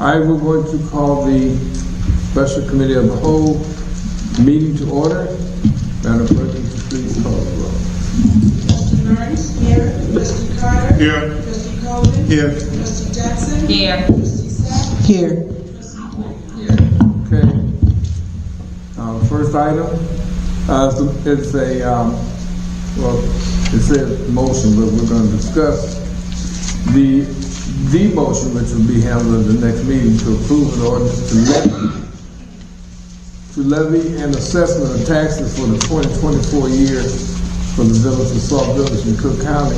All right, we're going to call the Special Committee of the Whole meeting to order. Madam Clerk, would you please call the roll? Trustee Burns? Here. Trustee Carter? Here. Trustee Colvin? Here. Trustee Jackson? Here. Trustee Sauk? Here. Trustee Here. Okay. First item, it's a, well, it says motion, but we're going to discuss the motion, which will be handled at the next meeting, to approve an ordinance to levy an assessment of taxes for the 2024 year for the village of Sauk Village in Cook County.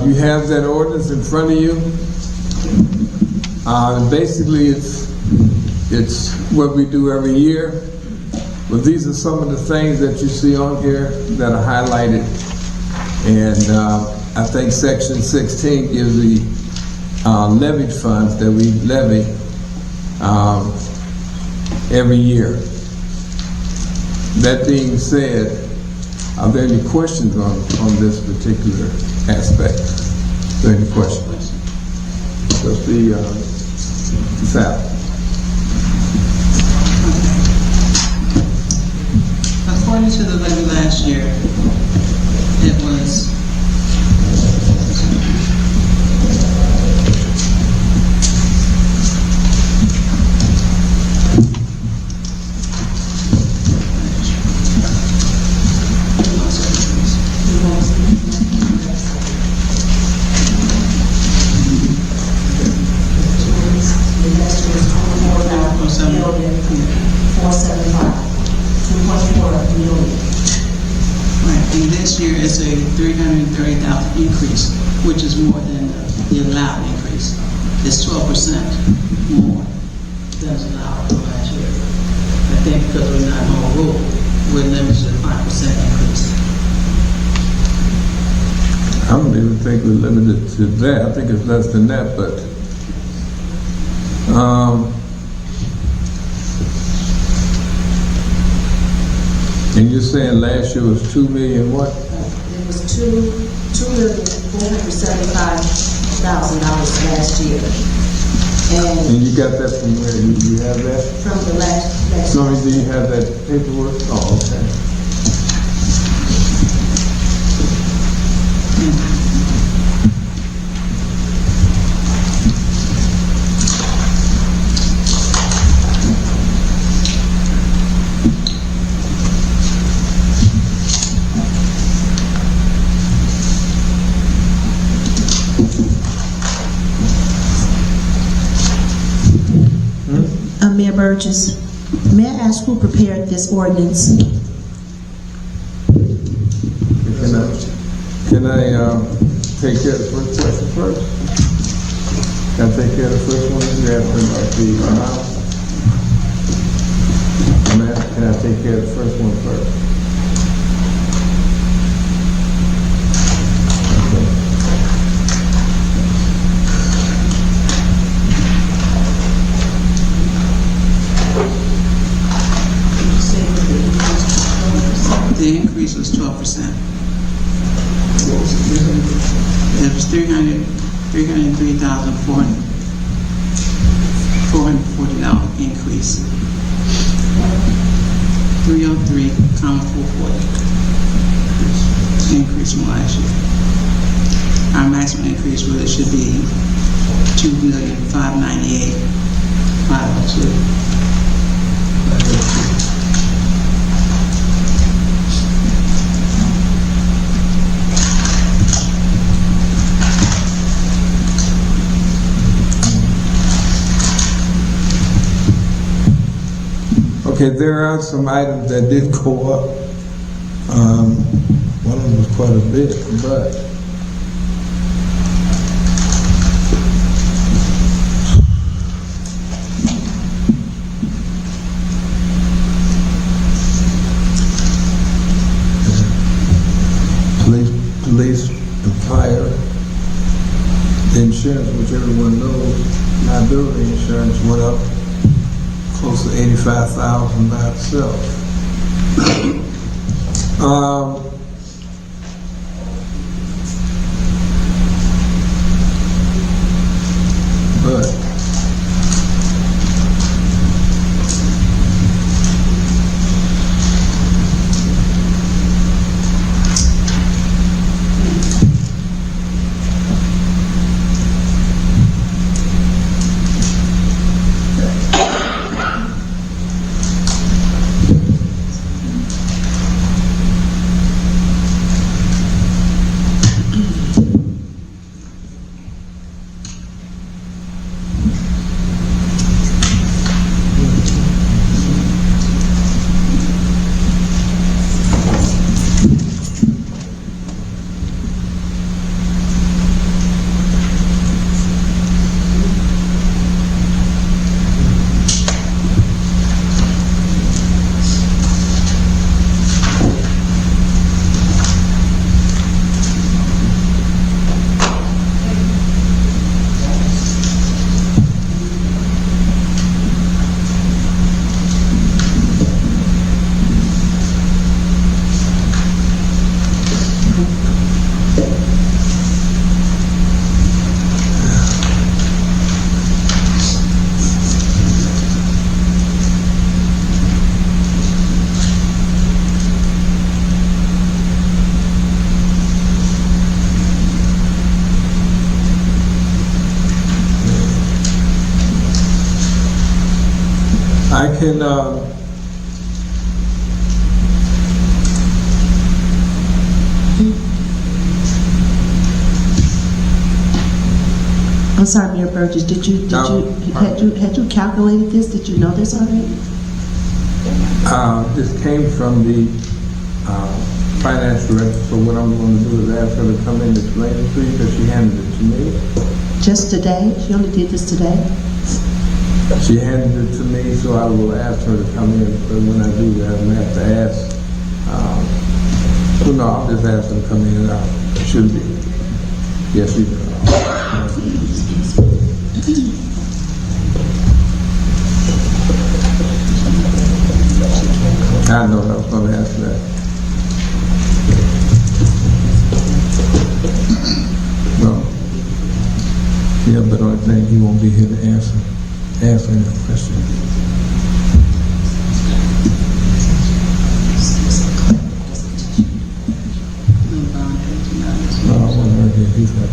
You have that ordinance in front of you. Basically, it's what we do every year. But these are some of the things that you see on here that are highlighted. And I think Section 16 gives the levied funds that we levy every year. That being said, are there any questions on this particular aspect? Is there any questions? Trustee Sauk. According to the levy last year, it was it's a $330,000 increase, which is more than the allowed increase. It's 12% more than is allowed last year. I think because we're not on a rule, we're limited to 5% increase. I don't even think we're limited to that. I think it's less than that, but and you're saying last year was $2 million what? It was $2,475,000 last year. And you got that from where? You have that? From the last So do you have that paperwork? Oh, okay. Mayor Burgess, may I ask who prepared this ordinance? Can I take care of the first question first? Can I take care of the first one? You're asking about the amount? Can I take care of the first one first? The increase was 12%. It was $303,440 increase. 303,440 increase from last year. Our maximum increase really should be $2,598,502. Okay, there are some items that did go up. One of them was quite a bit, but police and fire, the insurance, which everyone knows, liability insurance went up close to $85,000 by itself. But I can, I'm sorry, Mayor Burgess, had you calculated this? Did you know this already? this came from the finance director, so what I'm going to do is ask her to come in and explain it to you, because she handed it to me. Just today? She only did this today? She handed it to me, so I will ask her to come in, but when I do that, I'm going to have to ask, well, no, I'll just ask her to come in, it should be. Yes, you can. I know I was going to ask that. No. Yeah, but I think he won't be here to answer any question. No, I want to hear he's got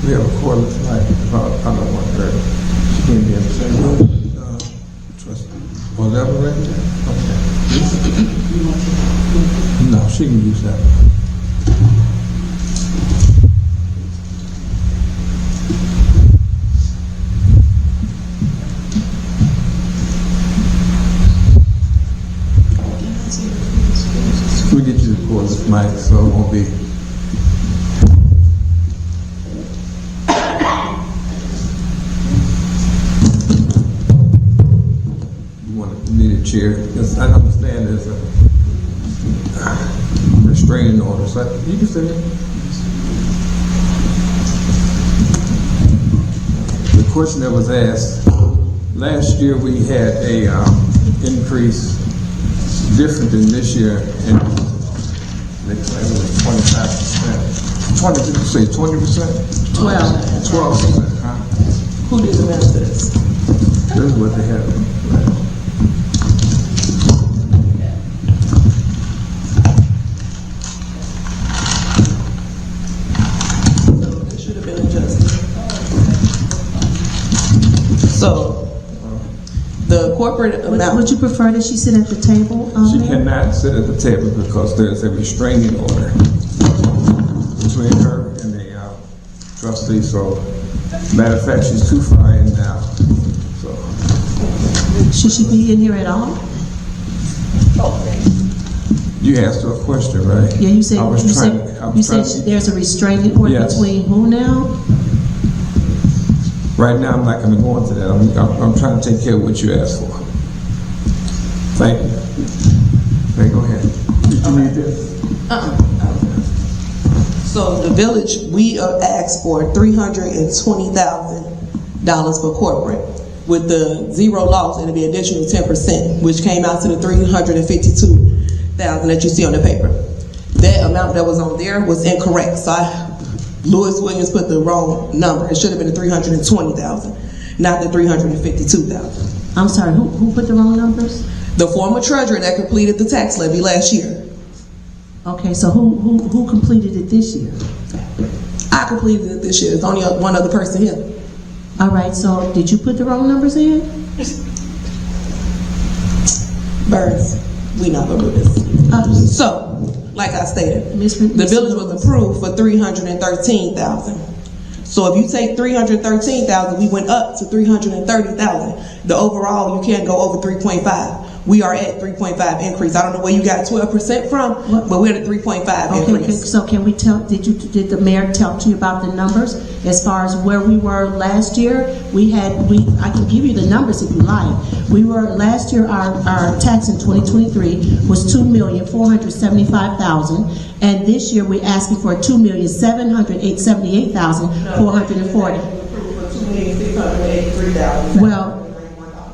we have a cordless light about 1:30. She can't be in the same room. Trustee. Was that one right there? Okay. No, she can use that one. We get you the cordless mic, so it won't be. Chair, because I understand there's a restraining order, so you can say it. The question that was asked, last year we had a increase different than this year, and they claimed it was 25%. 20, did you say 20%? 12%, huh? Who did the math this? This is what they had. So, the corporate amount. Would you prefer that she sit at the table? She Mayor? cannot sit at the table because there's a restraining order between her and the trustee. So, matter of fact, she's too far in now. So, Should she be in here at all? you asked her a question, right? Yeah, you said, you said there's a restraining order Yes. between who now? Right now, I'm not going to go into that. I'm trying to take care of what you asked for. Thank you. Okay, go ahead. Did you need this? So the village, we asked for $320,000 for corporate. With the zero loss, it'll be additional 10%, which came out to the $352,000 that you see on the paper. That amount that was on there was incorrect. So Lewis Williams put the wrong number. It should have been the $320,000, not the $352,000. I'm sorry, who put the wrong numbers? The former treasurer that completed the tax levy last year. Okay, so who completed it this year? I completed it this year. There's only one other person here. All right, so did you put the wrong numbers in? Burns, we not gonna do this. So, like I stated, the village was approved for $313,000. So if you take $313,000, we went up to $330,000. The overall, you can't go over 3.5. we are at 3.5 increase. I don't know where you got 12% from, but we're at 3.5 Okay, increase. so can we tell, did the mayor talk to you about the numbers as far as where we were last year? I can give you the numbers if you like. Last year, our tax in 2023 was $2,475,000, and this year we're asking for $2,778,440. Well,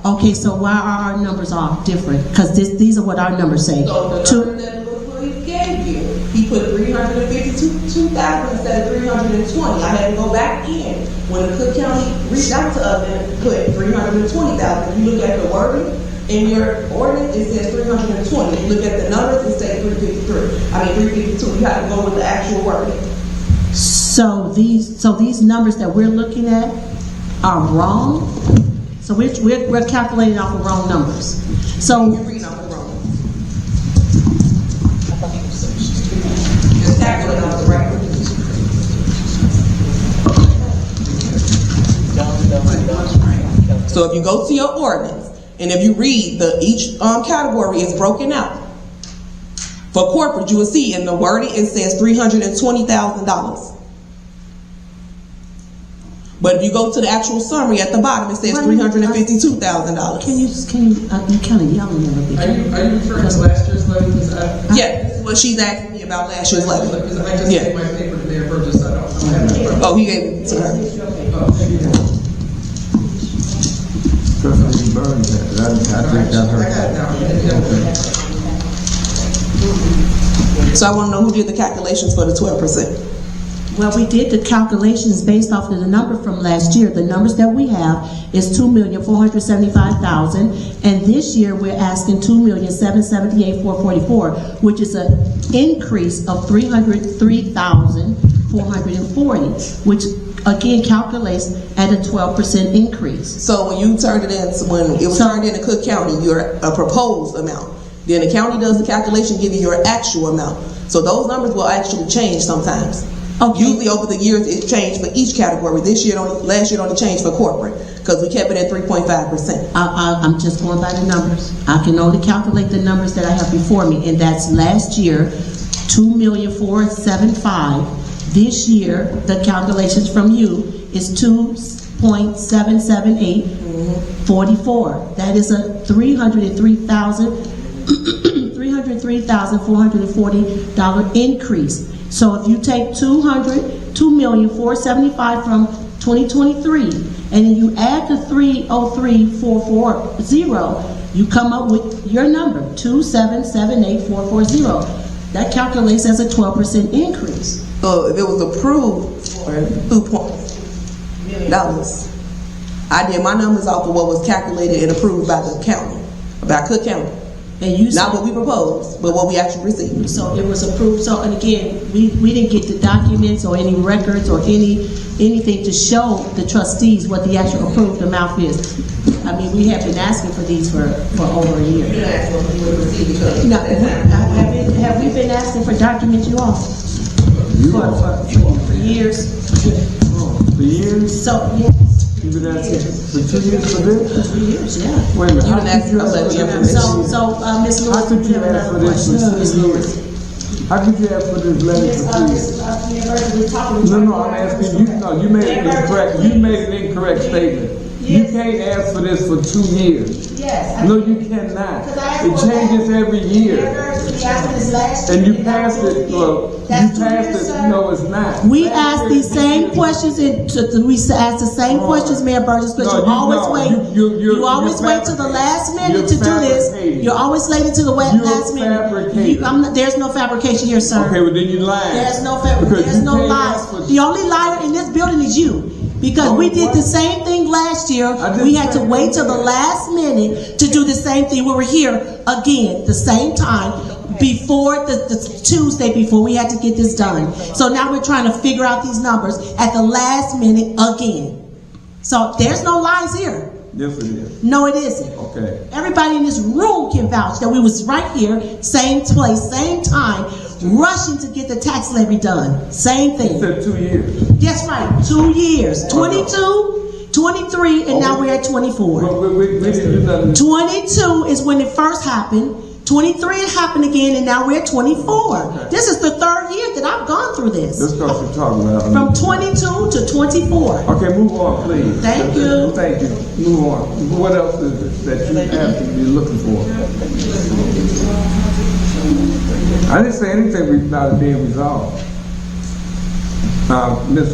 okay, so why are our numbers all different? Because these are what our numbers say. So the number that he gave you, he put 352,000 instead of 320. I had to go back in when the Cook County reached out to us and put 320,000. If you look at the wording in your ordinance, it says 320. If you look at the numbers, it says 352. You have to go with the actual wording. So these numbers that we're looking at are wrong. So we're calculating off of wrong numbers. So You're reading off the wrong. Just calculate off the right. So if you go to your ordinance, and if you read each category is broken out. For corporate, you will see in the wording it says $320,000. But if you go to the actual summary at the bottom, it says $352,000. can you kind of yelling a little bit? Are you referring to last year's levy? Yeah, this is what she's asking me about last year's levy. Because I just gave my paper to Mayor Burgess. I don't have it. Oh, he gave it to her. Trustee Burns had it. I think I heard that. So I want to know who did the calculations for the 12%. Well, we did the calculations based off of the number from last year. The numbers that we have is $2,475,000, and this year we're asking $2,778,444, which is an increase of $303,440, which again calculates at a 12% increase. So when you turned it in, when it was turned in to Cook County, you're a proposed amount. Then the county does the calculation, give you your actual amount. So those numbers will actually change sometimes. Okay. Usually over the years it changed for each category. Last year only changed for corporate because we kept it at 3.5%. I'm just going by the numbers. I can only calculate the numbers that I have before me, and that's last year, $2,475,000. This year, the calculations from you is $2,778,44. That is a $303,440 increase. So if you take $2,475,000 from 2023, and then you add the $303,440, you come up with your number, $2,778,440. That calculates as a 12% increase. So if it was approved for $2 million, I did my numbers off of what was calculated and approved by the county, by Cook County. And you Not what we proposed, but what we actually received. So it was approved. So, and again, we didn't get the documents or any records or anything to show the trustees what the actual approved amount is. I mean, we have been asking for these for over a year. You asked what we would receive because No, have we been asking for documents, you all? For years. For years? So, yes. You've been asking for 2 years for this? 3 years, yeah. Wait a minute. You didn't ask for levy information. So, Ms. Lewis, How could you have ask another for this question. for 2 years? How could you ask for this levy for 2 years? No, I'm asking you, no, you made an incorrect statement. You can't ask for this for 2 years. Yes. No, you cannot. It changes every year. And you passed it, well, you passed it, no, it's not. We asked these same questions, we asked the same questions, Mayor Burgess, but you always wait. You always wait till the last minute to do this. You're always late to the last minute. There's no fabrication here, sir. Okay, well then you lied. There's no lies. The only liar in this building is you. Because we did the same thing last year. We had to wait till the last minute to do the same thing. We were here again, the same time, before the Tuesday before we had to get this done. So now we're trying to figure out these numbers at the last minute again. So there's no lies here. Yes, it is. No, it isn't. Okay. Everybody in this room can vouch that we was right here, same place, same time, rushing to get the tax levy done. Same thing. You said 2 years. Yes, right. 2 years. 22, 23, and now we're at 24. We didn't do nothing. 22 is when it first happened. 23 it happened again, and now we're at 24. Okay. This is the third year that I've gone through this. Let's go to talking about it. From 22 to 24. Okay, move on, please. Thank you. Thank you. Move on. What else is it that you absolutely looking for? I didn't say anything about it being resolved. Ms.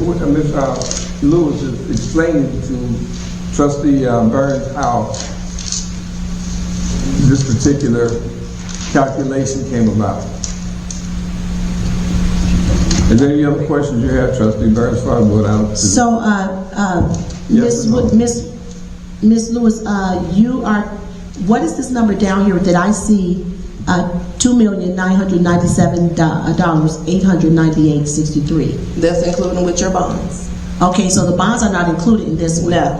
Lewis is explaining to Trustee Burns how this particular calculation came about. Is there any other questions you have, Trustee Burns? So, Yes or no? Miss Lewis, you are. What is this number down here that I see? $2,997,898.63. That's including with your bonds. Okay, so the bonds are not included in this one. No.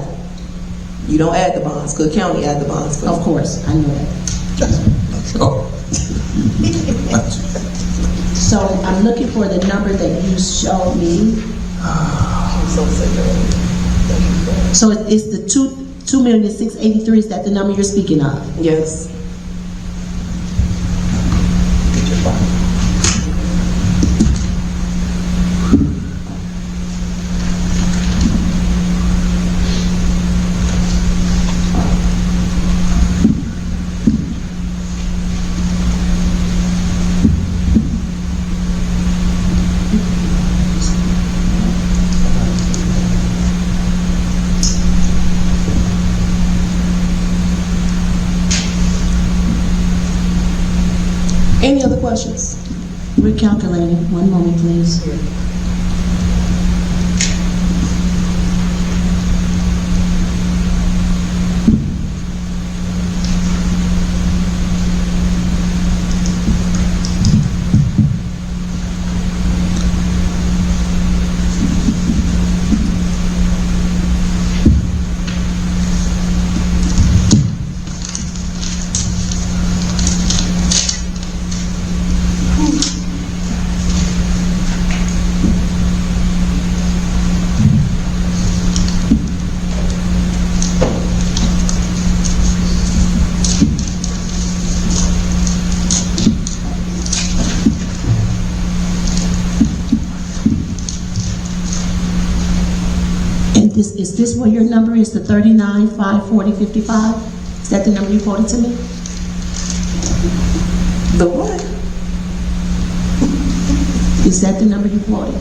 You don't add the bonds. Cook County add the bonds. Of course, I know that. So I'm looking for the number that you showed me. So it's the 2,683,000. Is that the number you're speaking of? Yes. Any other questions? We're calculating. One moment, please. Is this what your number is, the 39, 5, 40, 55? Is that the number you quoted to me? The what? Is that the number you quoted?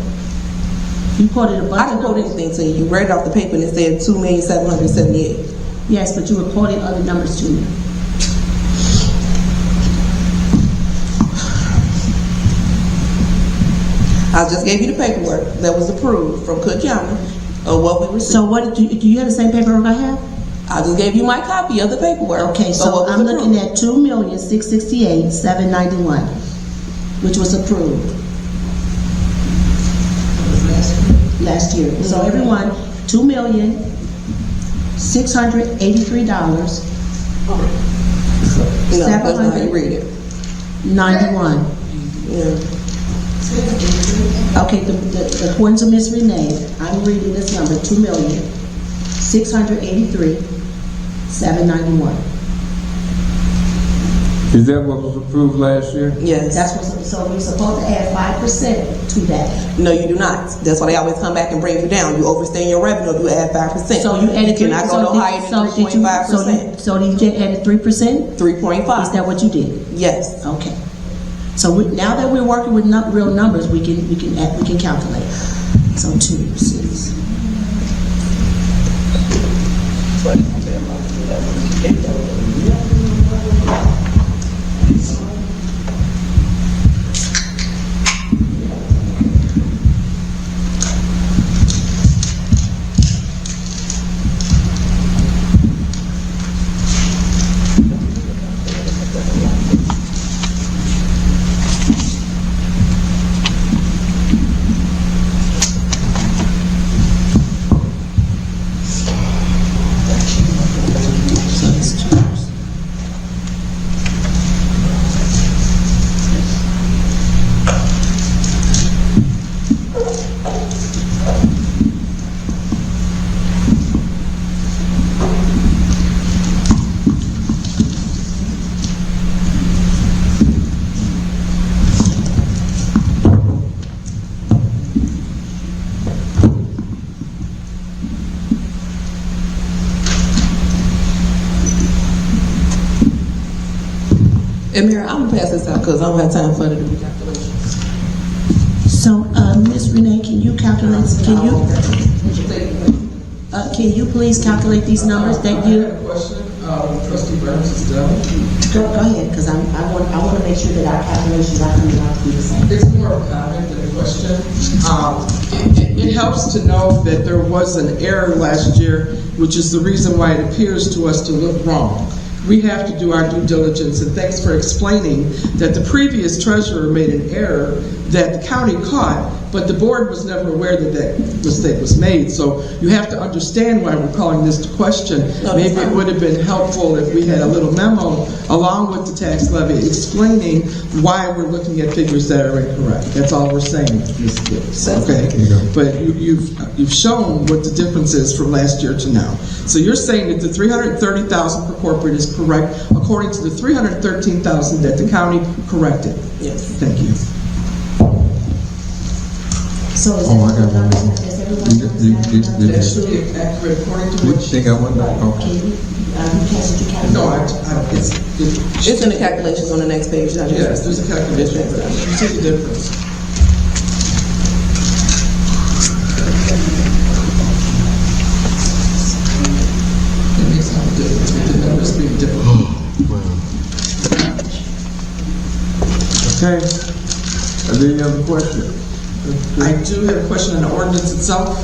You quoted a bunch I didn't of quote numbers. anything to you. You read it off the paper and it said 2,778,000. Yes, but you were quoting other numbers to me. I just gave you the paperwork that was approved from Cook County of what we received. So what do you have the same paperwork I have? I just gave you my copy of the paperwork. Okay, of so what was I'm looking at approved. 2,668,791, which was approved last year. So everyone, $2,683,91. No, that's not how you read it. Yeah. Okay, according to Ms. Renee, I'm reading this number, 2,683,791. Is that what was approved last year? Yes. That's what, so we're supposed to add 5% to that. No, you do not. That's why they always come back and bring you down. You overstay your revenue if you add 5%. So you added You cannot go no higher than 3.5%. So you just added 3%? 3.5. Is that what you did? Yes. Okay. So now that we're working with real numbers, we can calculate. So 2, 6. So it's 2, And Mayor, I'm gonna pass this out because I don't have time for it to be calculations. So, Ms. Renee, can you calculate, can you please calculate these numbers that I you? had a question, Trustee Burns is done. Go ahead, because I want to make sure that our calculations are coming out to be the same. It's more of a comment than a question. It helps to know that there was an error last year, which is the reason why it appears to us to look wrong. We have to do our due diligence, and thanks for explaining that the previous treasurer made an error that the county caught, but the board was never aware that that mistake was made. So you have to understand why we're calling this to question. Maybe it would have been helpful if we had a little memo along with the tax levy explaining why we're looking at figures that are incorrect. That's all we're saying, Ms. Gibbs. Okay? But you've shown what the difference is from last year to now. So you're saying that the $330,000 per corporate is correct according to the $313,000 that the county corrected. Yes. Thank you. So is Oh, I got one. That should be accurate according to what Think I went back? Okay. No, It's in the calculations on the next page. yes, there's a calculation for that. You see the difference. It makes all the difference. The numbers being different. Okay. Are there any other questions? I do have a question on the ordinance itself.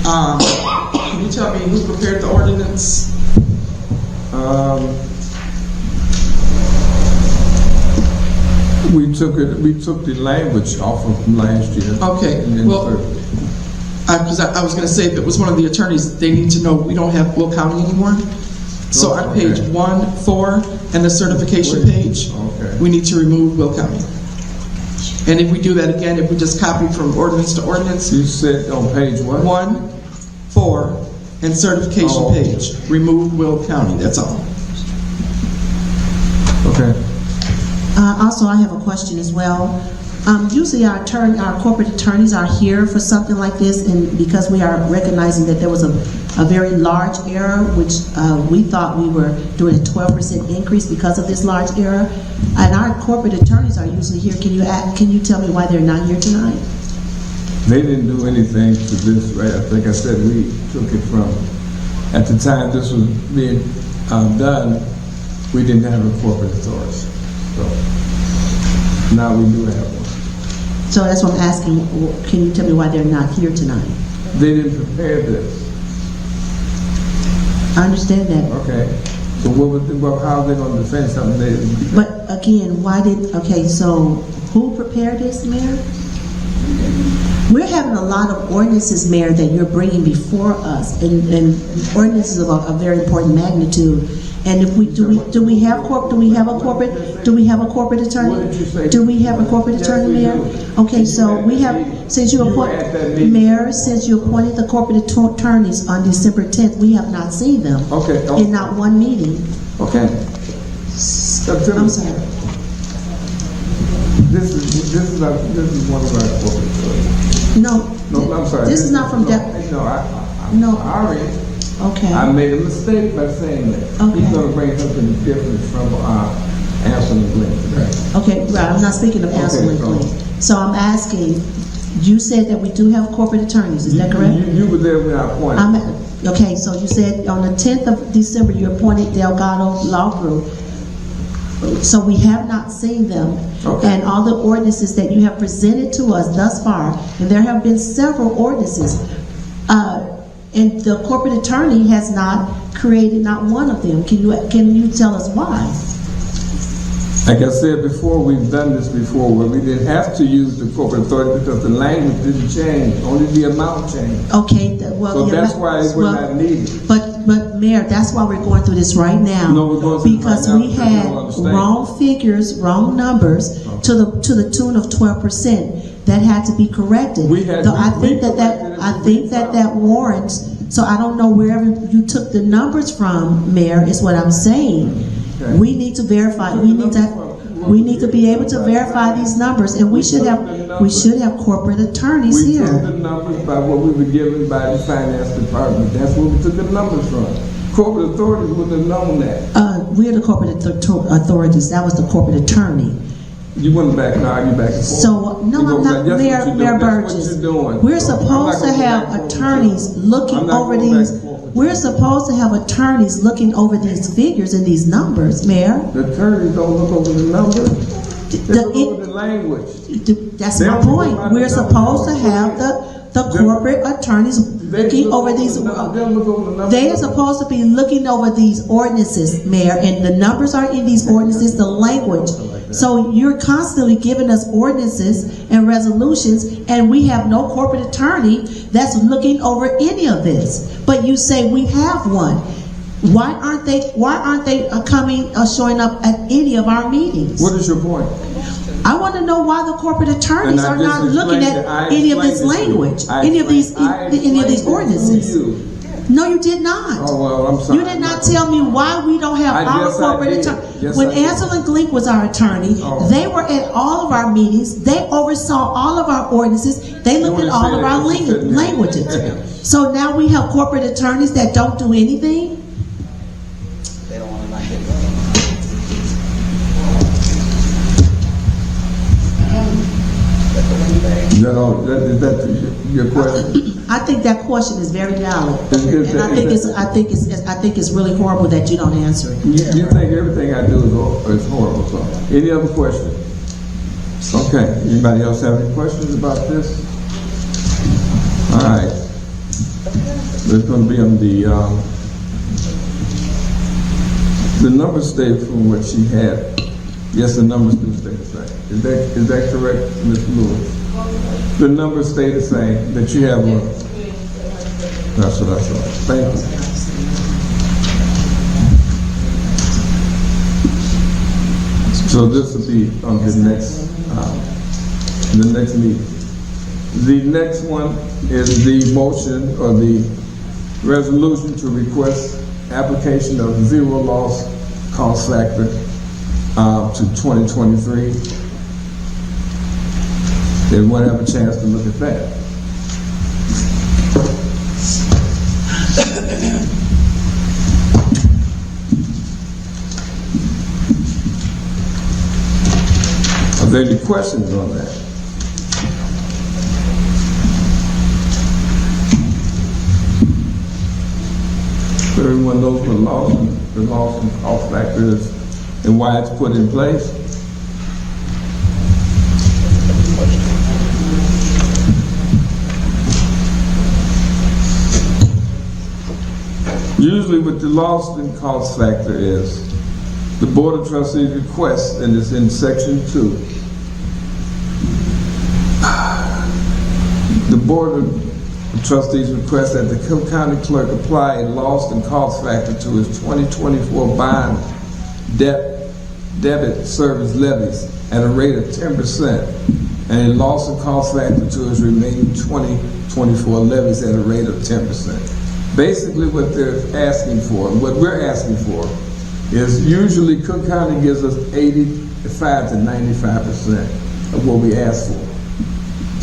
Can you tell me who prepared the ordinance? We took the language off of last year. Okay, And then well, because I was going to say, if it was one of the attorneys, they need to know we don't have Will County anymore. So on page 1, 4, and the certification page, Okay. we need to remove Will County. And if we do that again, if we just copy from ordinance to ordinance, You said on page what? 1, 4, and certification Oh, okay. page, remove Will County, that's all. Okay. Also, I have a question as well. Usually our corporate attorneys are here for something like this, and because we are recognizing that there was a very large error, which we thought we were doing a 12% increase because of this large error, and our corporate attorneys are usually here. Can you tell me why they're not here tonight? They didn't do anything to this, right? I think I said we took it from, at the time this was being done, we didn't have a corporate authority. So now we do have one. So that's what I'm asking. Can you tell me why they're not here tonight? They didn't prepare this. I understand that. Okay. So how are they going to defend something they didn't? But again, so who prepared this, Mayor? We're having a lot of ordinances, Mayor, that you're bringing before us, and ordinances of a very important magnitude. And if we do we have a corporate attorney? What did you say? Do we have a corporate attorney, Mayor? Okay, so we have, since you appointed the corporate attorneys on December 10th, we have not seen them. Okay. In not one meeting. Okay. I'm sorry. This is one of our corporate authorities. No, I'm sorry. This is not from I'm No. sorry. Okay. I made a mistake by saying that. Okay. He's going to bring something different from Anson and Glenn. Okay, right, I'm not speaking of Anson and Glenn. So I'm asking, you said that we do have corporate attorneys, is that correct? You were there when I appointed. Okay, so you said on the 10th of December, you appointed Delgado Law Group. So we have not seen them. Okay. And all the ordinances that you have presented to us thus far, and there have been several ordinances, and the corporate attorney has not created not one of them. Can you tell us why? Like I said before, we've done this before where we didn't have to use the corporate authority because the language didn't change, only the amount changed. Okay, So that's why it was not needed. But Mayor, that's why we're going through this right now. No, we're going through it because right now we because had you don't understand. wrong figures, wrong numbers to the tune of 12%. That had to be corrected. I think that warrants. So I don't know wherever you took the numbers from, Mayor. Is what I'm saying. Okay. We need to verify. We need to be able to verify these numbers, and we should have corporate attorneys We here. took the numbers by what we were given by the finance department. That's where we took the numbers from. corporate authorities wouldn't have known that. We're the corporate authorities. That was the corporate attorney. You went back and argued back and forth. So, no, You go I'm back- not, that's Mayor what you're doing. That's what Burgess. you're doing. We're So, I'm supposed not to gonna go have back and forth with attorneys you. looking I'm not over going back these. and forth with you. We're supposed to have attorneys looking over these figures and these numbers, Mayor. The attorneys don't look over the numbers. They look it- over the language. That's They my don't look point. about We're the supposed to numbers. have the corporate attorneys They looking look over over these. the numbers. They don't look over the numbers. They are supposed to be looking over these ordinances, Mayor, and the numbers are in these ordinances, the language. So you're constantly giving us ordinances and resolutions, and we have no corporate attorney that's looking over any of this. But you say we have one. Why aren't they coming showing up at any of our meetings? What is your point? I want to know why the corporate attorneys And I are just not looking explained at it. I any of this explained it to you. language, I any of these explained ordinances. it to you. No, you did not. Oh, well, I'm sorry. You did not tell me why we don't have our Yes, I corporate did. attorney. Yes, When I did. Ansel and Glink was our attorney, Oh. they were at all of our meetings. They oversaw all of our ordinances. They looked at all of our languages. So now we have corporate attorneys that don't do anything? Is that your question? I think that question is very valid, Is and I think it's really horrible that you don't answer it. You think everything I do is horrible, so. Any other questions? Okay, anybody else have any questions about this? All right. It's going to be on the numbers stay from what she had. Yes, the numbers do stay the same. Is that correct, Ms. Lewis? The numbers stay the same, that you have one. That's what I thought. Thank you. So this will be on the next meeting. The next one is the motion or the resolution to request application of zero loss cost factor to 2023. Everyone have a chance to look at that. Are there any questions on that? So everyone knows what the loss and cost factor is and why it's put in place? Usually what the loss and cost factor is, the Board of Trustees requests, and it's in section 2, the Board of Trustees requests that the Cook County Clerk apply a loss and cost factor to his 2024 bond debit service levies at a rate of 10% and a loss and cost factor to his remaining 2024 levies at a rate of 10%. Basically what they're asking for, what we're asking for, is usually Cook County gives us 85 to 95% of what we ask for.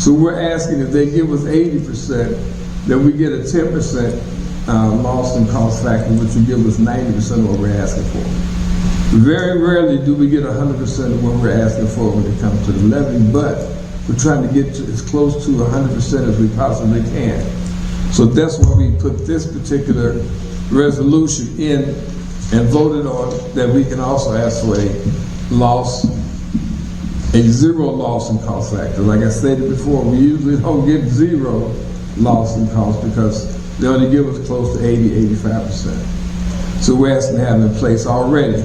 So we're asking if they give us 80%, then we get a 10% loss and cost factor, which will give us 90% of what we're asking for. Very rarely do we get 100% of what we're asking for when it comes to the levy, but we're trying to get to as close to 100% as we possibly can. So that's why we put this particular resolution in and voted on, that we can also ask for a zero loss in cost factor. Like I stated before, we usually don't get zero loss in cost because they only give us close to 80–85%. So we're asking to have in place already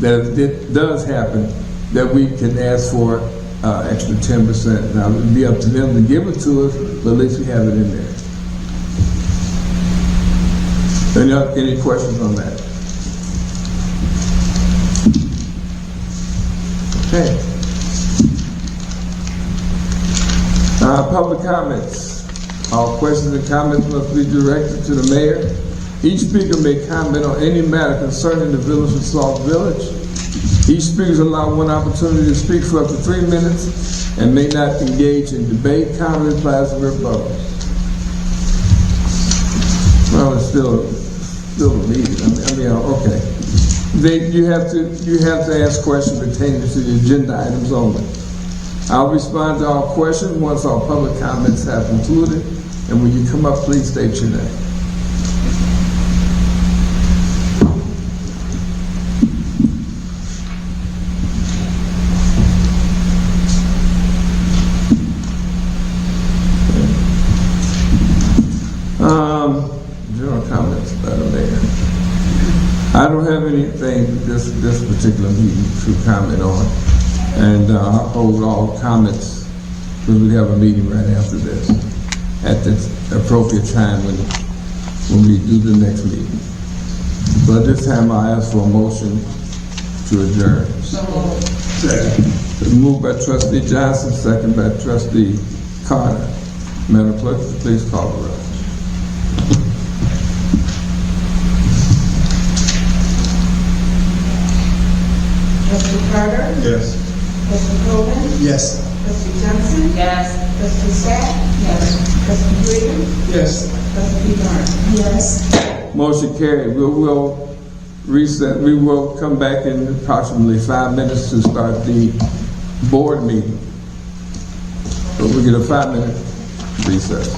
that if it does happen, that we can ask for extra 10%. Now, it'll be up to them to give it to us, but at least we have it in there. Any questions on that? Okay. Public comments. All questions and comments must be directed to the mayor. Each speaker may comment on any matter concerning the village of Sauk Village. Each speaker is allowed one opportunity to speak for up to 3 minutes and may not engage in debate, comment, replies, or rebuttals. Well, it's still still a meeting. Okay. You have to ask questions pertaining to the agenda items only. I'll respond to all questions once all public comments have concluded. And when you come up, please state your name. General comments by the mayor. I don't have anything this particular meeting to comment on, and I'll hold all comments because we have a meeting right after this at the appropriate time when we do the next meeting. So at this time, I ask for a motion to adjourn. Second. Moved by Trustee Johnson, second by Trustee Carter. Madam Clerk, please call the roll. Trustee Carter? Yes. Trustee Colvin? Yes. Trustee Johnson? Yes. Trustee Sack? Yes. Trustee Green? Yes. Trustee Burns? Yes. Motion carried. We will reset. We will come back in approximately 5 minutes to start the board meeting. So we get a 5-minute recess.